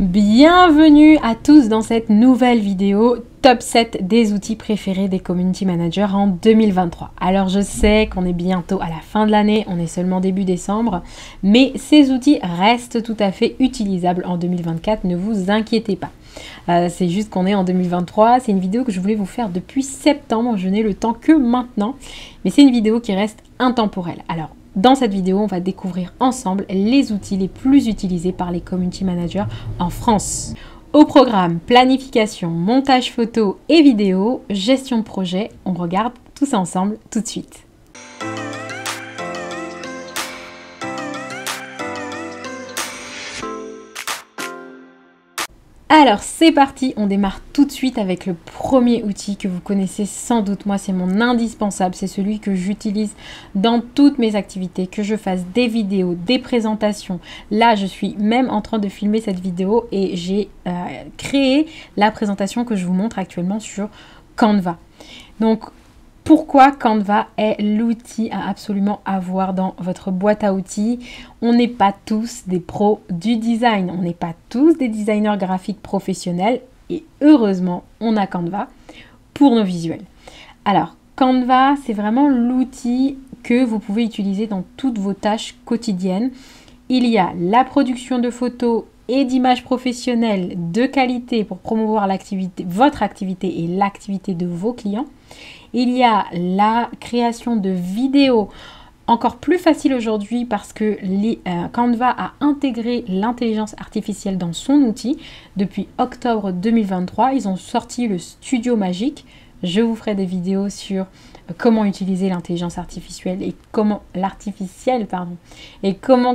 Bienvenue à tous dans cette nouvelle vidéo Top 7 des outils préférés des Community Managers en 2023. Alors je sais qu'on est bientôt à la fin de l'année, on est seulement début décembre, mais ces outils restent tout à fait utilisables en 2024, ne vous inquiétez pas. C'est juste qu'on est en 2023, c'est une vidéo que je voulais vous faire depuis septembre, je n'ai le temps que maintenant, mais c'est une vidéo qui reste intemporelle. Alors, dans cette vidéo, on va découvrir ensemble les outils les plus utilisés par les community managers en France. Au programme, planification, montage photo et vidéo, gestion de projet, on regarde tout ça ensemble tout de suite. Alors c'est parti, on démarre tout de suite avec le premier outil que vous connaissez sans doute. Moi c'est mon indispensable, c'est celui que j'utilise dans toutes mes activités, que je fasse des vidéos, des présentations. Là je suis même en train de filmer cette vidéo et j'ai créé la présentation que je vous montre actuellement sur Canva. Donc pourquoi Canva est l'outil à absolument avoir dans votre boîte à outils? On n'est pas tous des pros du design, on n'est pas tous des designers graphiques professionnels et heureusement, on a Canva pour nos visuels. Alors, Canva, c'est vraiment l'outil que vous pouvez utiliser dans toutes vos tâches quotidiennes. Il y a la production de photos et d'images professionnelles de qualité pour promouvoir votre activité et l'activité de vos clients. Il y a la création de vidéos, encore plus facile aujourd'hui parce que Canva a intégré l'intelligence artificielle dans son outil. Depuis octobre 2023, ils ont sorti le Studio Magique. Je vous ferai des vidéos sur comment utiliser l'intelligence artificielle et comment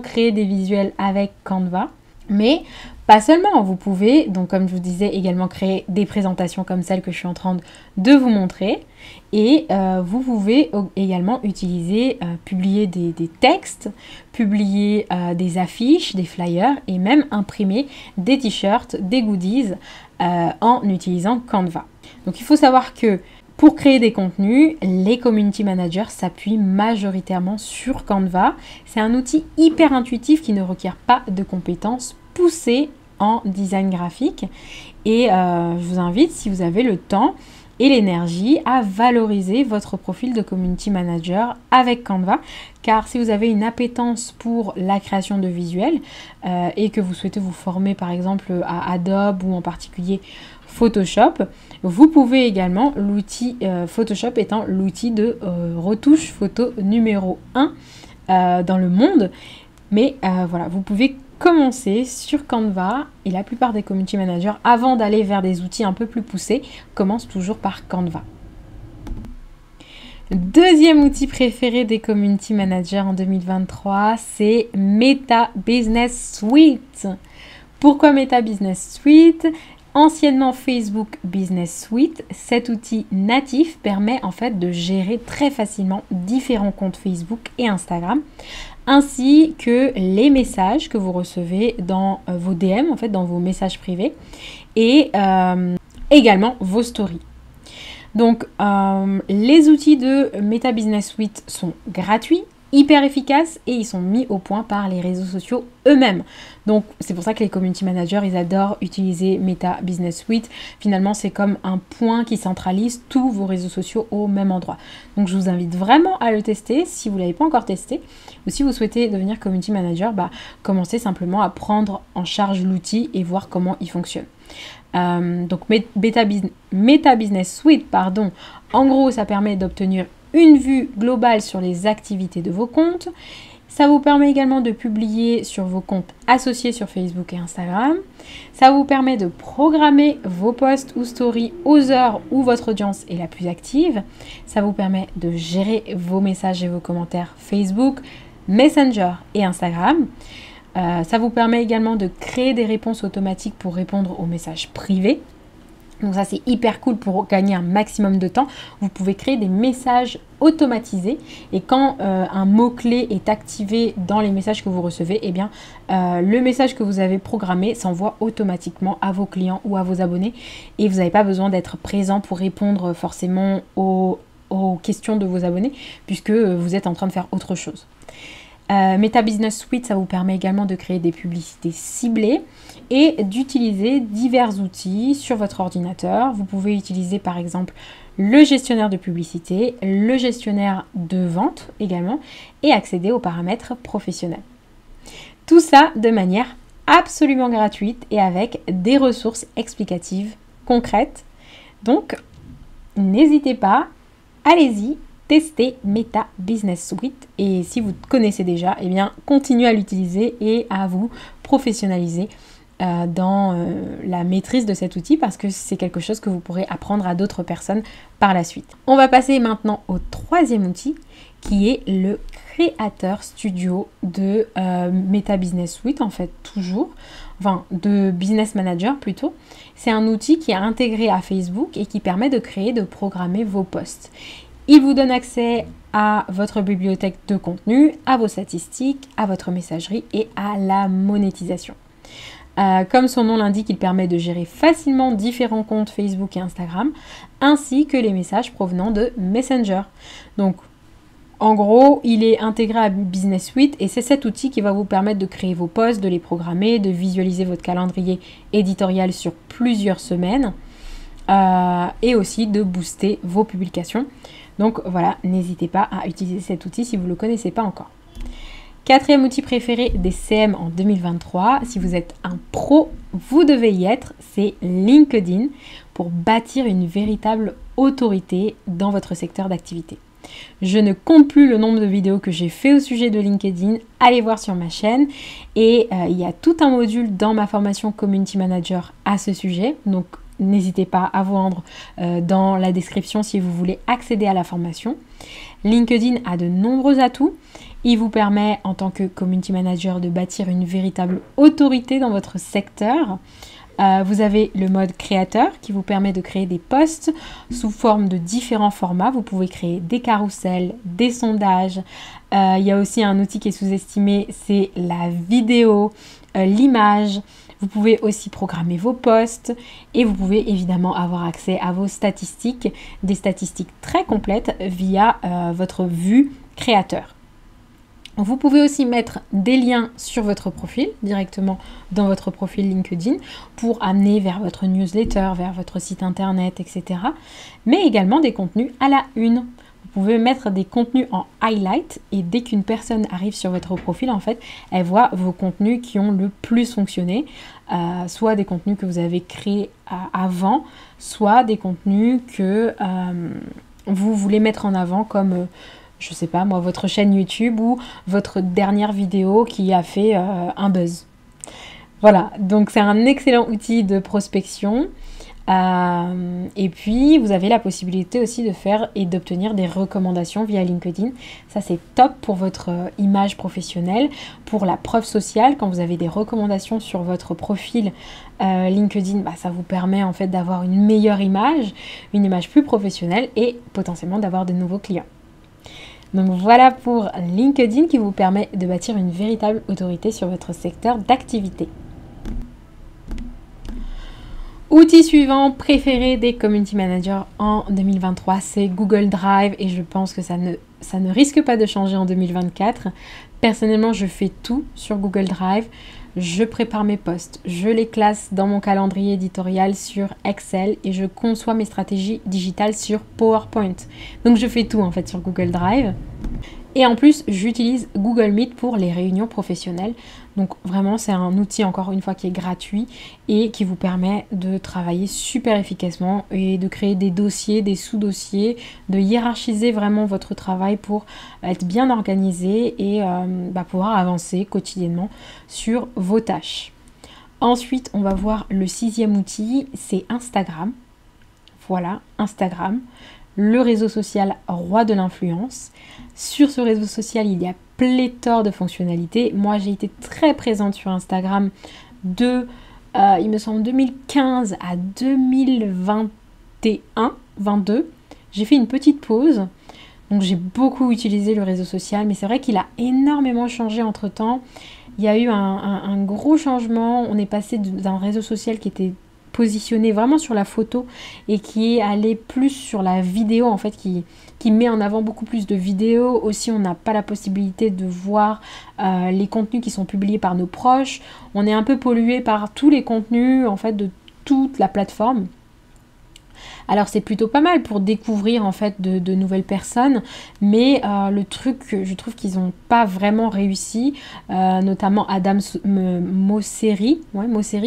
créer des visuels avec Canva. Mais pas seulement, vous pouvez, donc comme je vous disais, également créer des présentations comme celle que je suis en train de vous montrer. Et vous pouvez également utiliser, publier des textes, publier des affiches, des flyers et même imprimer des t-shirts, des goodies en utilisant Canva. Donc il faut savoir que pour créer des contenus, les community managers s'appuient majoritairement sur Canva. C'est un outil hyper intuitif qui ne requiert pas de compétences poussées en design graphique. Et je vous invite, si vous avez le temps et l'énergie, à valoriser votre profil de community manager avec Canva. Car si vous avez une appétence pour la création de visuels et que vous souhaitez vous former par exemple à Adobe ou en particulier Photoshop, vous pouvez également, l'outil Photoshop étant l'outil de retouche photo numéro 1 dans le monde. Mais voilà, vous pouvez commencer sur Canva et la plupart des community managers, avant d'aller vers des outils un peu plus poussés, commencent toujours par Canva. Deuxième outil préféré des community managers en 2023, c'est Meta Business Suite. Pourquoi Meta Business Suite ? Anciennement Facebook Business Suite, cet outil natif permet en fait de gérer très facilement différents comptes Facebook et Instagram, ainsi que les messages que vous recevez dans vos DM, en fait dans vos messages privés, et également vos stories. Donc les outils de Meta Business Suite sont gratuits, hyper efficaces et ils sont mis au point par les réseaux sociaux eux-mêmes. Donc c'est pour ça que les community managers, ils adorent utiliser Meta Business Suite. Finalement, c'est comme un point qui centralise tous vos réseaux sociaux au même endroit. Donc je vous invite vraiment à le tester si vous ne l'avez pas encore testé. Ou si vous souhaitez devenir community manager, commencez simplement à prendre en charge l'outil et voir comment il fonctionne. Donc Meta Business Suite, en gros, ça permet d'obtenir une vue globale sur les activités de vos comptes. Ça vous permet également de publier sur vos comptes associés sur Facebook et Instagram. Ça vous permet de programmer vos posts ou stories aux heures où votre audience est la plus active. Ça vous permet de gérer vos messages et vos commentaires Facebook, Messenger et Instagram. Ça vous permet également de créer des réponses automatiques pour répondre aux messages privés. Donc ça c'est hyper cool pour gagner un maximum de temps. Vous pouvez créer des messages automatisés et quand un mot-clé est activé dans les messages que vous recevez, eh bien le message que vous avez programmé s'envoie automatiquement à vos clients ou à vos abonnés et vous n'avez pas besoin d'être présent pour répondre forcément aux questions de vos abonnés puisque vous êtes en train de faire autre chose. Meta Business Suite, ça vous permet également de créer des publicités ciblées et d'utiliser divers outils sur votre ordinateur. Vous pouvez utiliser par exemple le gestionnaire de publicité, le gestionnaire de vente également et accéder aux paramètres professionnels. Tout ça de manière absolument gratuite et avec des ressources explicatives concrètes. Donc, n'hésitez pas, allez-y, testez Meta Business Suite et si vous connaissez déjà, eh bien, continuez à l'utiliser et à vous professionnaliser dans la maîtrise de cet outil parce que c'est quelque chose que vous pourrez apprendre à d'autres personnes par la suite. On va passer maintenant au troisième outil qui est le Creator Studio de Meta Business Suite, en fait toujours, enfin de Business Manager plutôt. C'est un outil qui est intégré à Facebook et qui permet de créer, de programmer vos posts. Il vous donne accès à votre bibliothèque de contenu, à vos statistiques, à votre messagerie et à la monétisation. Comme son nom l'indique, il permet de gérer facilement différents comptes Facebook et Instagram, ainsi que les messages provenant de Messenger. Donc, en gros, il est intégré à Business Suite et c'est cet outil qui va vous permettre de créer vos posts, de les programmer, de visualiser votre calendrier éditorial sur plusieurs semaines et aussi de booster vos publications. Donc voilà, n'hésitez pas à utiliser cet outil si vous ne le connaissez pas encore. Quatrième outil préféré des CM en 2023, si vous êtes un pro, vous devez y être, c'est LinkedIn pour bâtir une véritable autorité dans votre secteur d'activité. Je ne compte plus le nombre de vidéos que j'ai fait au sujet de LinkedIn, allez voir sur ma chaîne et il y a tout un module dans ma formation Community Manager à ce sujet, donc n'hésitez pas à vous rendre dans la description si vous voulez accéder à la formation. LinkedIn a de nombreux atouts. Il vous permet en tant que Community Manager de bâtir une véritable autorité dans votre secteur. Vous avez le mode créateur qui vous permet de créer des posts sous forme de différents formats. Vous pouvez créer des carousels, des sondages. Il y a aussi un outil qui est sous-estimé, c'est la vidéo, l'image. Vous pouvez aussi programmer vos posts et vous pouvez évidemment avoir accès à vos statistiques, des statistiques très complètes via votre vue créateur. Vous pouvez aussi mettre des liens sur votre profil, directement dans votre profil LinkedIn, pour amener vers votre newsletter, vers votre site internet, etc. Mais également des contenus à la une. Vous pouvez mettre des contenus en highlight et dès qu'une personne arrive sur votre profil, en fait, elle voit vos contenus qui ont le plus fonctionné, soit des contenus que vous avez créés avant, soit des contenus que vous voulez mettre en avant comme... je sais pas moi, votre chaîne YouTube ou votre dernière vidéo qui a fait un buzz. Voilà, donc c'est un excellent outil de prospection. Et puis, vous avez la possibilité aussi de faire et d'obtenir des recommandations via LinkedIn. Ça, c'est top pour votre image professionnelle, pour la preuve sociale. Quand vous avez des recommandations sur votre profil LinkedIn, ça vous permet en fait d'avoir une meilleure image, une image plus professionnelle et potentiellement d'avoir de nouveaux clients. Donc voilà pour LinkedIn qui vous permet de bâtir une véritable autorité sur votre secteur d'activité. Outil suivant préféré des community managers en 2023, c'est Google Drive et je pense que ça ne risque pas de changer en 2024. Personnellement, je fais tout sur Google Drive. Je prépare mes posts, je les classe dans mon calendrier éditorial sur Excel et je conçois mes stratégies digitales sur PowerPoint. Donc je fais tout en fait sur Google Drive. Et en plus, j'utilise Google Meet pour les réunions professionnelles. Donc vraiment, c'est un outil encore une fois qui est gratuit et qui vous permet de travailler super efficacement et de créer des dossiers, des sous-dossiers, de hiérarchiser vraiment votre travail pour être bien organisé et pouvoir avancer quotidiennement sur vos tâches. Ensuite, on va voir le sixième outil, c'est Instagram. Voilà, Instagram. Le réseau social roi de l'influence. Sur ce réseau social, il y a pléthore de fonctionnalités. Moi, j'ai été très présente sur Instagram il me semble, 2015 à 2021-22. J'ai fait une petite pause. Donc, j'ai beaucoup utilisé le réseau social. Mais c'est vrai qu'il a énormément changé entre-temps. Il y a eu un gros changement. On est passé d'un réseau social qui était positionné vraiment sur la photo et qui est allé plus sur la vidéo en fait, qui met en avant beaucoup plus de vidéos. Aussi, on n'a pas la possibilité de voir les contenus qui sont publiés par nos proches. On est un peu pollué par tous les contenus en fait de toute la plateforme. Alors c'est plutôt pas mal pour découvrir en fait de nouvelles personnes, mais le truc que je trouve qu'ils n'ont pas vraiment réussi, notamment Adam Mosseri,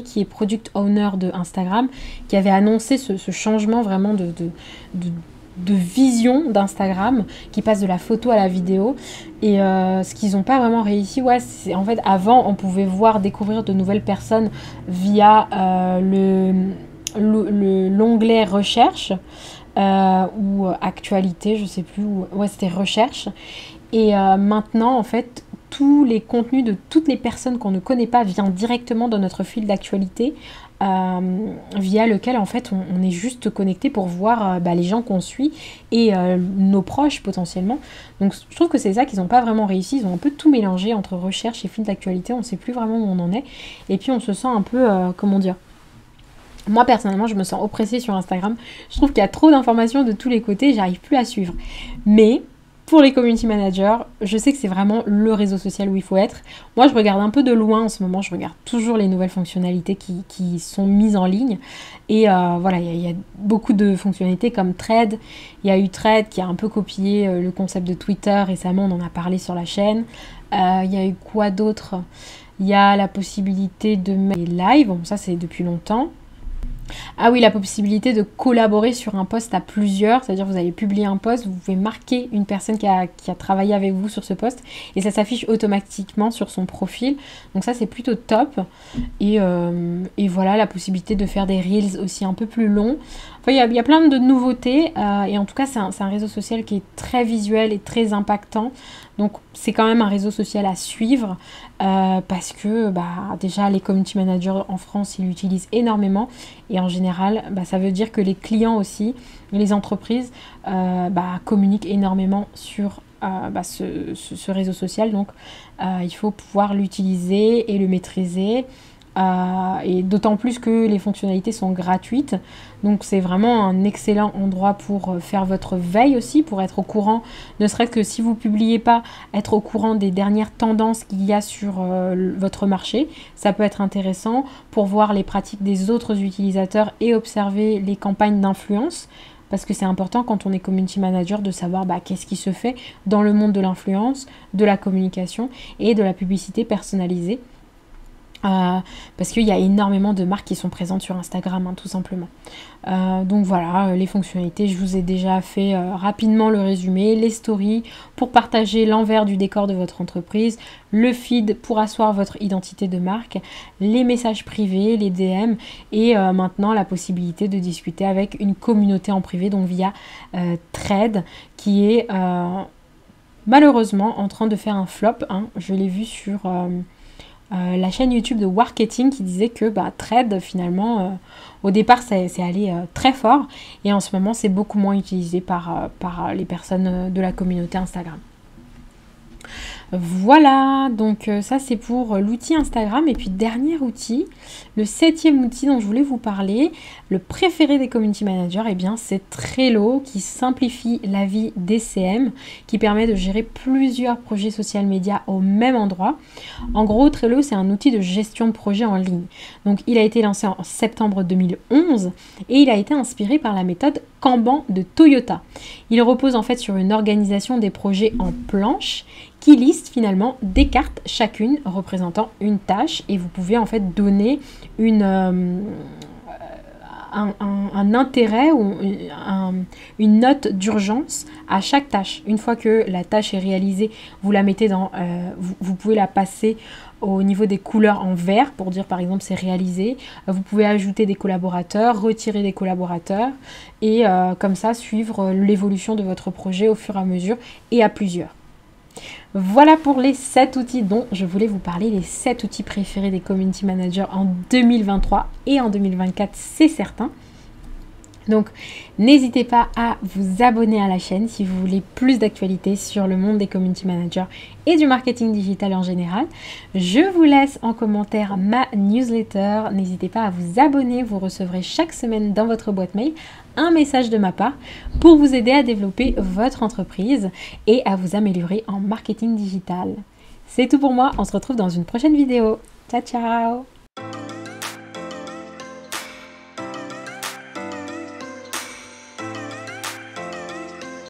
qui est product owner de Instagram, qui avait annoncé ce changement vraiment de vision d'Instagram, qui passe de la photo à la vidéo. Et ce qu'ils n'ont pas vraiment réussi, c'est en fait avant on pouvait découvrir de nouvelles personnes via l'onglet recherche ou actualité, je sais plus, c'était recherche. Et maintenant en fait tous les contenus de toutes les personnes qu'on ne connaît pas viennent directement dans notre fil d'actualité, via lequel en fait on est juste connecté pour voir les gens qu'on suit et nos proches potentiellement. Donc je trouve que c'est ça qu'ils n'ont pas vraiment réussi. Ils ont un peu tout mélangé entre recherche et fil d'actualité, on ne sait plus vraiment où on en est, et puis on se sent un peu comment dire. Moi personnellement je me sens oppressée sur Instagram, je trouve qu'il y a trop d'informations de tous les côtés, j'arrive plus à suivre. Mais pour les community managers, je sais que c'est vraiment le réseau social où il faut être. Moi je regarde un peu de loin en ce moment, je regarde toujours les nouvelles fonctionnalités qui sont mises en ligne. Et voilà, il y a beaucoup de fonctionnalités comme Thread. Il y a eu Thread qui a un peu copié le concept de Twitter récemment, on en a parlé sur la chaîne. Il y a eu quoi d'autre? Il y a la possibilité de mettre des lives, bon ça c'est depuis longtemps. Ah oui, la possibilité de collaborer sur un post à plusieurs, c'est-à-dire vous allez publier un post, vous pouvez marquer une personne qui a travaillé avec vous sur ce post et ça s'affiche automatiquement sur son profil. Donc ça c'est plutôt top. Et voilà, la possibilité de faire des reels aussi un peu plus longs. Enfin, il y a plein de nouveautés et en tout cas c'est un réseau social qui est très visuel et très impactant. Donc c'est quand même un réseau social à suivre parce que déjà les community managers en France ils l'utilisent énormément et en général ça veut dire que les clients aussi, les entreprises communiquent énormément sur ce réseau social. Donc il faut pouvoir l'utiliser et le maîtriser. Et d'autant plus que les fonctionnalités sont gratuites, donc c'est vraiment un excellent endroit pour faire votre veille aussi, pour être au courant, ne serait-ce que si vous ne publiez pas, être au courant des dernières tendances qu'il y a sur votre marché. Ça peut être intéressant pour voir les pratiques des autres utilisateurs et observer les campagnes d'influence, parce que c'est important quand on est community manager de savoir qu'est-ce qui se fait dans le monde de l'influence, de la communication et de la publicité personnalisée. Parce qu'il y a énormément de marques qui sont présentes sur Instagram, tout simplement. Donc voilà, les fonctionnalités, je vous ai déjà fait rapidement le résumé. Les stories pour partager l'envers du décor de votre entreprise, le feed pour asseoir votre identité de marque, les messages privés, les DM et maintenant la possibilité de discuter avec une communauté en privé, donc via Thread, qui est malheureusement en train de faire un flop. Je l'ai vu sur la chaîne YouTube de Marketing qui disait que Thread finalement au départ c'est allé très fort et en ce moment c'est beaucoup moins utilisé par les personnes de la communauté Instagram. Voilà, donc ça c'est pour l'outil Instagram. Et puis dernier outil, le 7e outil dont je voulais vous parler, le préféré des community managers, c'est Trello, qui simplifie la vie des CM, qui permet de gérer plusieurs projets social media au même endroit. En gros, Trello c'est un outil de gestion de projet en ligne. Donc il a été lancé en septembre 2011 et il a été inspiré par la méthode Kanban de Toyota. Il repose en fait sur une organisation des projets en planches qui liste finalement des cartes, chacune représentant une tâche, et vous pouvez en fait donner un intérêt ou une note d'urgence à chaque tâche. Une fois que la tâche est réalisée, vous la mettez vous pouvez la passer au niveau des couleurs en vert pour dire par exemple c'est réalisé. Vous pouvez ajouter des collaborateurs, retirer des collaborateurs et comme ça suivre l'évolution de votre projet au fur et à mesure et à plusieurs. Voilà pour les 7 outils dont je voulais vous parler, les 7 outils préférés des community managers en 2023 et en 2024, c'est certain. Donc, n'hésitez pas à vous abonner à la chaîne si vous voulez plus d'actualités sur le monde des community managers et du marketing digital en général. Je vous laisse en commentaire ma newsletter. N'hésitez pas à vous abonner. Vous recevrez chaque semaine dans votre boîte mail un message de ma part pour vous aider à développer votre entreprise et à vous améliorer en marketing digital. C'est tout pour moi. On se retrouve dans une prochaine vidéo. Ciao, ciao!